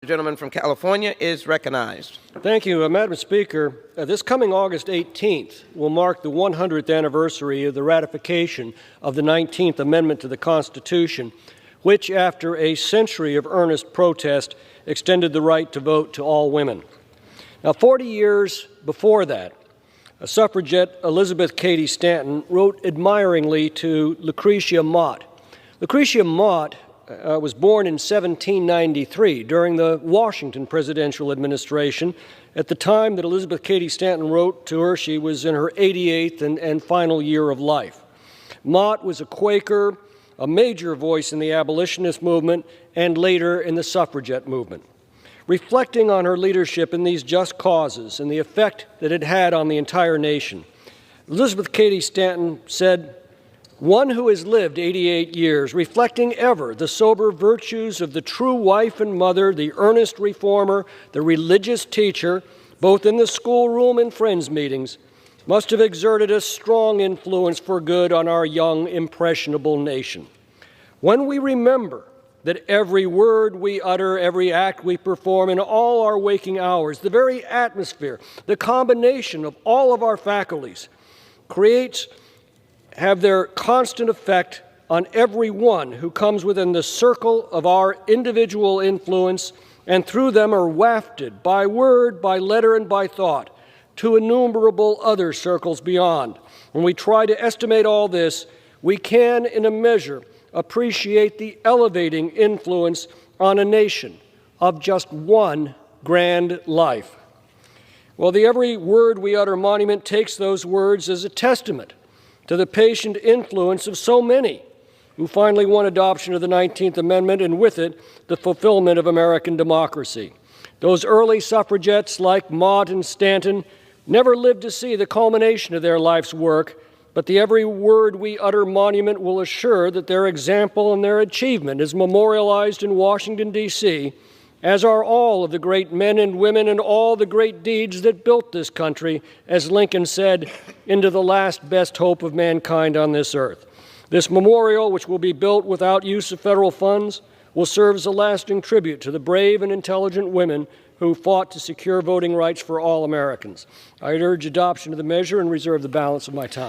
gentleman from California is recognized. Thank you, Madam Speaker. This coming August 18th will mark the 100th anniversary of the ratification of the 19th Amendment to the Constitution, which, after a century of earnest protest, extended the right to vote to all women. Now, 40 years before that, a suffragette, Elizabeth Cady Stanton, wrote admiringly to Lucretia Mott. Lucretia Mott was born in 1793 during the Washington presidential administration. At the time that Elizabeth Cady Stanton wrote to her, she was in her 88th and final year of life. Mott was a Quaker, a major voice in the abolitionist movement, and later in the suffragette movement. Reflecting on her leadership in these just causes and the effect that it had on the entire nation, Elizabeth Cady Stanton said, "One who has lived 88 years, reflecting ever the sober virtues of the true wife and mother, the earnest reformer, the religious teacher, both in the schoolroom and friends' meetings, must have exerted a strong influence for good on our young, impressionable nation. When we remember that every word we utter, every act we perform in all our waking hours, the very atmosphere, the combination of all of our faculties, have their constant effect on everyone who comes within the circle of our individual influence, and through them are wafted by word, by letter, and by thought to innumerable other circles beyond. When we try to estimate all this, we can, in a measure, appreciate the elevating influence on a nation of just one grand life." Well, the Every Word We Utter monument takes those words as a testament to the patient influence of so many who finally won adoption of the 19th Amendment, and with it, the fulfillment of American democracy. Those early suffragettes like Mott and Stanton never lived to see the culmination of their life's work, but the Every Word We Utter monument will assure that their example and their achievement is memorialized in Washington, D.C., as are all of the great men and women and all the great deeds that built this country, as Lincoln said, into the last best hope of mankind on this earth. This memorial, which will be built without use of federal funds, will serve as a lasting tribute to the brave and intelligent women who fought to secure voting rights for all Americans. I urge adoption of the measure and reserve the balance of my time.